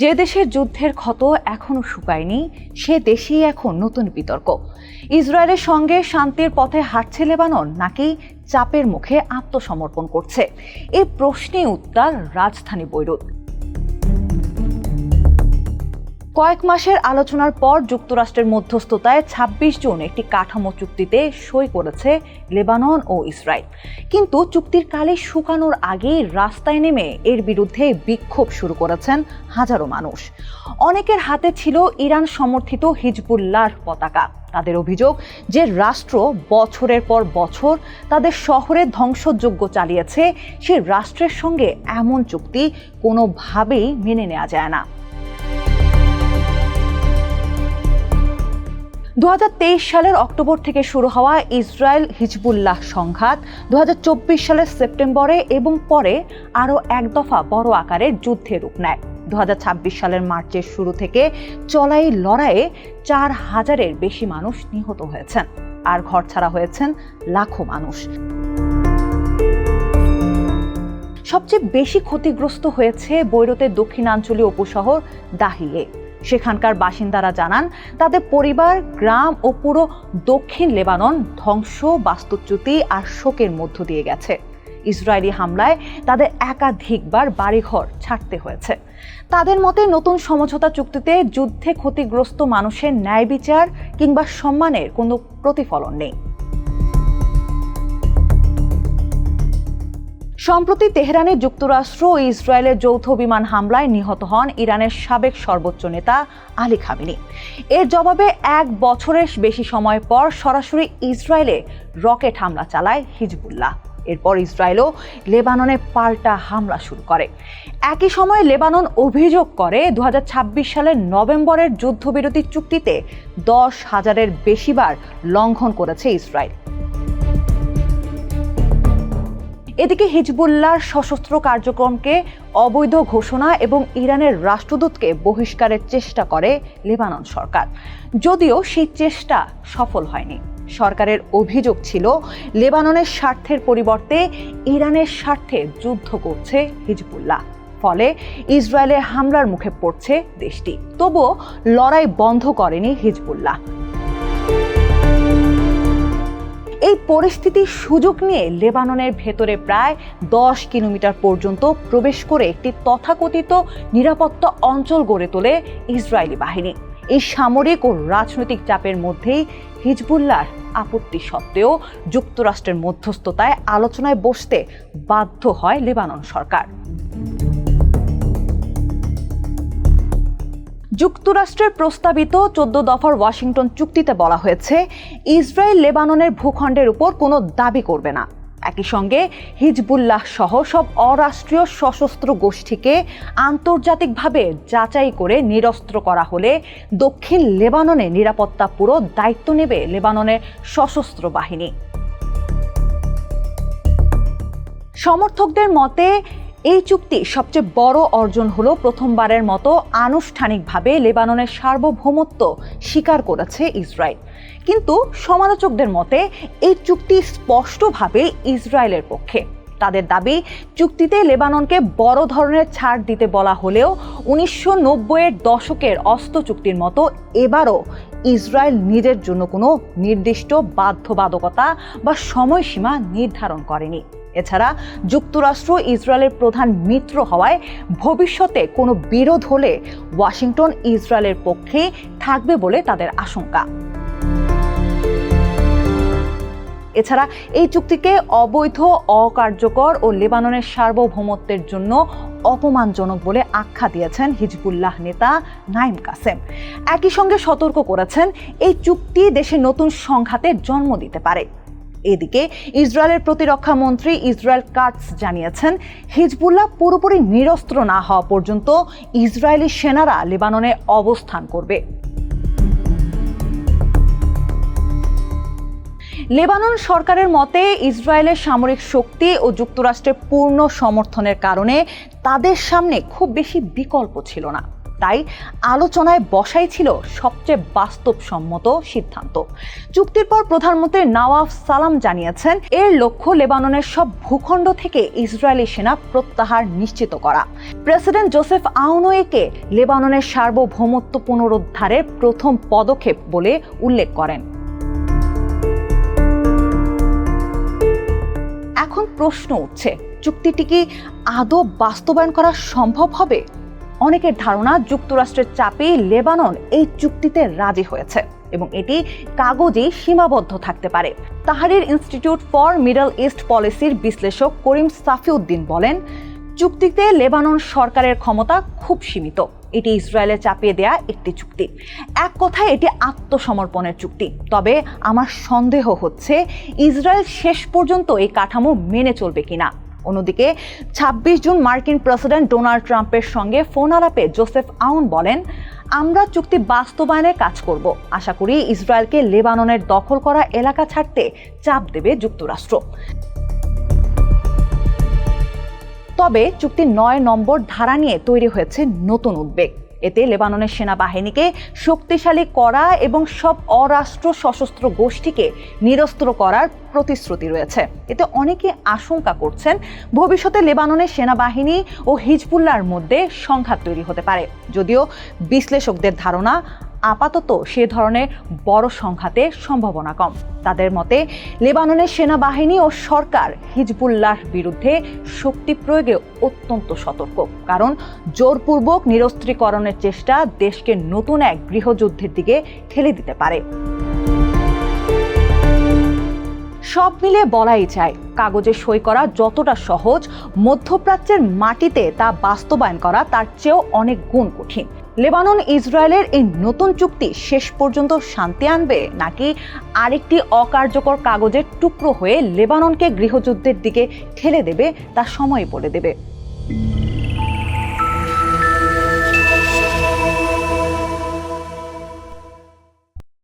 যে দেশের যুদ্ধের ক্ষত এখনো শুকায়নি সে দেশেই এখন নতুন বিতর্ক। ইসরায়েলের সঙ্গে শান্তির পথে হাঁটছে লেবানন নাকি চাপের মুখে আত্মসমর্পণ করছে? এই প্রশ্নে উত্তর রাজধানী বৈরুত। কয়েক মাসের আলোচনার পর যুক্তরাষ্ট্রের মধ্যস্থতায় ২৬ জুন একটি কাঠামো চুক্তিতে সই করেছে লেবানন ও ইসরায়েল। কিন্তু চুক্তির কালি শুকানোর আগেই রাস্তায় নেমে এর বিরুদ্ধে বিক্ষোভ শুরু করেছেন হাজারো মানুষ। অনেকের হাতে ছিল ইরান সমর্থিত হিজবুল্লাহর পতাকা। তাদের অভিযোগ যে রাষ্ট্র বছরের পর বছর তাদের শহরে ধ্বংসযজ্ঞ চালিয়েছে, সে রাষ্ট্রের সঙ্গে এমন চুক্তি কোনোভাবেই মেনে নেওয়া যায় না। ২০২৩ সালের অক্টোবর থেকে শুরু হওয়া ইসরায়েল হিজবুল্লাহ সংঘাত ২০২৪ সালের সেপ্টেম্বরে এবং পরে আরও এক দফা বড় আকারের যুদ্ধে রূপ নেয়। ২০২৬ সালের মার্চের শুরু থেকে চলা এই লড়াইয়ে ৪,০০০-এর বেশি মানুষ নিহত হয়েছেন আর ঘরছাড়া হয়েছেন লাখো মানুষ। সবচেয়ে বেশি ক্ষতিগ্রস্ত হয়েছে বৈরুতের দক্ষিণাঞ্চলীয় উপশহর দাহিয়ে। সেখানকার বাসিন্দারা জানান তাদের পরিবার, গ্রাম ও পুরো দক্ষিণ লেবানন ধ্বংস, বাস্তুচ্যুতি আর শোকের মধ্য দিয়ে গেছে। ইসরায়েলি হামলায় তাদের একাধিকবার বাড়িঘর ছাড়তে হয়েছে। তাদের মতে নতুন সমঝোতা চুক্তিতে যুদ্ধে ক্ষতিগ্রস্ত মানুষের ন্যায় বিচার কিংবা সম্মানের কোনো প্রতিফলন নেই। সম্প্রতি তেহরানে যুক্তরাষ্ট্র ও ইসরায়েলের যৌথ বিমান হামলায় নিহত হন ইরানের সাবেক সর্বোচ্চ নেতা আলী খামেনি। এর জবাবে ১ বছরের বেশি সময় পর সরাসরি ইসরায়েলে রকেট হামলা চালায় হিজবুল্লাহ। এরপর ইসরায়েলও লেবাননে পাল্টা হামলা শুরু করে। একই সময়ে লেবানন অভিযোগ করে ২০২৬ সালের নভেম্বরের যুদ্ধবিরতি চুক্তিতে ১০,০০০-এর বেশিবার লঙ্ঘন করেছে ইসরায়েল। এদিকে হিজবুল্লাহর সশস্ত্র কার্যক্রমকে অবৈধ ঘোষণা এবং ইরানের রাষ্ট্রদূতকে বহিষ্কারের চেষ্টা করে লেবানন সরকার, যদিও সেই চেষ্টা সফল হয়নি। সরকারের অভিযোগ ছিল লেবাননের স্বার্থের পরিবর্তে ইরানের স্বার্থে যুদ্ধ করছে হিজবুল্লাহ, ফলে ইসরায়েলের হামলার মুখে পড়ছে দেশটি। তবুও লড়াই বন্ধ করেনি হিজবুল্লাহ। এই পরিস্থিতির সুযোগ নিয়ে লেবাননের ভেতরে প্রায় ১০ কিলোমিটার পর্যন্ত প্রবেশ করে একটি তথাকথিত নিরাপত্তা অঞ্চল গড়ে তোলে ইসরায়েলি বাহিনী। এই সামরিক ও রাজনৈতিক চাপের মধ্যেই হিজবুল্লাহর আপত্তি সত্ত্বেও যুক্তরাষ্ট্রের মধ্যস্থতায় আলোচনায় বসতে বাধ্য হয় লেবানন সরকার। যুক্তরাষ্ট্রের প্রস্তাবিত ১৪ দফার ওয়াশিংটন চুক্তিতে বলা হয়েছে ইসরায়েল লেবাননের ভূখণ্ডের উপর কোনো দাবি করবে না। একই সঙ্গে হিজবুল্লাহ সহ সব অরাষ্ট্রীয় সশস্ত্র গোষ্ঠীকে আন্তর্জাতিকভাবে যাচাই করে নিরস্ত্র করা হলে দক্ষিণ লেবাননে নিরাপত্তা পুরো দায়িত্ব নেবে লেবাননের সশস্ত্র বাহিনী। সমর্থকদের মতে এই চুক্তি সবচেয়ে বড় অর্জন হলো প্রথমবারের মতো আনুষ্ঠানিকভাবে লেবাননের সার্বভৌমত্ব স্বীকার করেছে ইসরায়েল। কিন্তু সমালোচকদের মতে এই চুক্তি স্পষ্টভাবে ইসরায়েলের পক্ষে। তাদের দাবি, চুক্তিতে লেবাননকে বড় ধরনের ছাড় দিতে বলা হলেও ১৯৯০-এর দশকের অস্ত্র চুক্তির মতো এবারও ইসরায়েল নিজের জন্য কোনো নির্দিষ্ট বাধ্যবাধকতা বা সময়সীমা নির্ধারণ করেনি। এছাড়া যুক্তরাষ্ট্র ইসরায়েলের প্রধান মিত্র হওয়ায় ভবিষ্যতে কোনো বিরোধ হলে ওয়াশিংটন ইসরায়েলের পক্ষে থাকবে বলে তাদের আশঙ্কা। এছাড়া এই চুক্তিকে অবৈধ, অকার্যকর ও লেবাননের সার্বভৌমত্বের জন্য অপমানজনক বলে আখ্যা দিয়েছেন হিজবুল্লাহ নেতা নাঈম কাসেম। একই সঙ্গে সতর্ক করেছেন এই চুক্তি দেশে নতুন সংঘাতের জন্ম দিতে পারে। এদিকে ইসরায়েলের প্রতিরক্ষা মন্ত্রী ইসরায়েল কাটস জানিয়েছেন হিজবুল্লাহ পুরোপুরি নিরস্ত্র না হওয়া পর্যন্ত ইসরায়েলি সেনারা লেবাননে অবস্থান করবে। লেবানন সরকারের মতে ইসরায়েলের সামরিক শক্তি ও যুক্তরাষ্ট্রের পূর্ণ সমর্থনের কারণে তাদের সামনে খুব বেশি বিকল্প ছিল না। তাই আলোচনায় বসাই ছিল সবচেয়ে বাস্তবসম্মত সিদ্ধান্ত। চুক্তির পর প্রধানমন্ত্রী নওয়াফ সালাম জানিয়েছেন, এর লক্ষ্য লেবাননের সব ভূখণ্ড থেকে ইসরায়েলি সেনা প্রত্যাহার নিশ্চিত করা। প্রেসিডেন্ট জোসেফ আউন একে লেবাননের সার্বভৌমত্ব পুনরুদ্ধারের প্রথম পদক্ষেপ বলে উল্লেখ করেন। এখন প্রশ্ন উঠছে, চুক্তিটি কি আদৌ বাস্তবায়ন করা সম্ভব হবে? অনেকের ধারণা যুক্তরাষ্ট্রের চাপেই লেবানন এই চুক্তিতে রাজি হয়েছে এবং এটি কাগজেই সীমাবদ্ধ থাকতে পারে। Tahrir institute for middle east পলিসির বিশ্লেষক করিম সাফিউদ্দিন বলেন, চুক্তিতে লেবানন সরকারের ক্ষমতা খুব সীমিত। এটি ইসরায়েলে চাপিয়ে দেয়া একটি চুক্তি। এক কথায় এটি আত্মসমর্পণের চুক্তি। তবে আমার সন্দেহ হচ্ছে ইসরায়েল শেষ পর্যন্ত এই কাঠামো মেনে চলবে কিনা। অন্যদিকে ২৬ জুন মার্কিন প্রেসিডেন্ট ডোনাল্ড ট্রাম্পের সঙ্গে ফোন আলাপে জোসেফ আউন বলেন, আমরা চুক্তি বাস্তবায়নের কাজ করব। আশা করি ইসরায়েলকে লেবাননের দখল করা এলাকা ছাড়তে চাপ দেবে যুক্তরাষ্ট্র। তবে চুক্তির ৯ নম্বর ধারা নিয়ে তৈরি হয়েছে নতুন উদ্বেগ। এতে লেবাননের সেনাবাহিনীকে শক্তিশালী করা এবং সব অরাষ্ট্র সশস্ত্র গোষ্ঠীকে নিরস্ত্র করার প্রতিশ্রুতি রয়েছে। এতে অনেকে আশঙ্কা করছেন ভবিষ্যতে লেবাননের সেনাবাহিনী ও হিজবুল্লাহর মধ্যে সংঘাত তৈরি হতে পারে। যদিও বিশ্লেষকদের ধারণা, আপাতত সে ধরনের বড় সংঘাতের সম্ভাবনা কম। তাদের মতে লেবাননের সেনাবাহিনী ও সরকার হিজবুল্লাহর বিরুদ্ধে শক্তি প্রয়োগে অত্যন্ত সতর্ক, কারণ জোরপূর্বক নিরস্ত্রীকরণের চেষ্টা দেশকে নতুন এক গৃহযুদ্ধের দিকে ঠেলে দিতে পারে। সব মিলিয়ে বলাই যায়, কাগজে সই করা যতটা সহজ, মধ্যপ্রাচ্যের মাটিতে তা বাস্তবায়ন করা তার চেয়েও অনেক গুণ কঠিন। লেবানন ইসরায়েলের এই নতুন চুক্তি শেষ পর্যন্ত শান্তি আনবে, নাকি আরেকটি অকার্যকর কাগজের টুকরো হয়ে লেবাননকে গৃহযুদ্ধের দিকে ঠেলে দেবে, তা সময় বলে দেবে।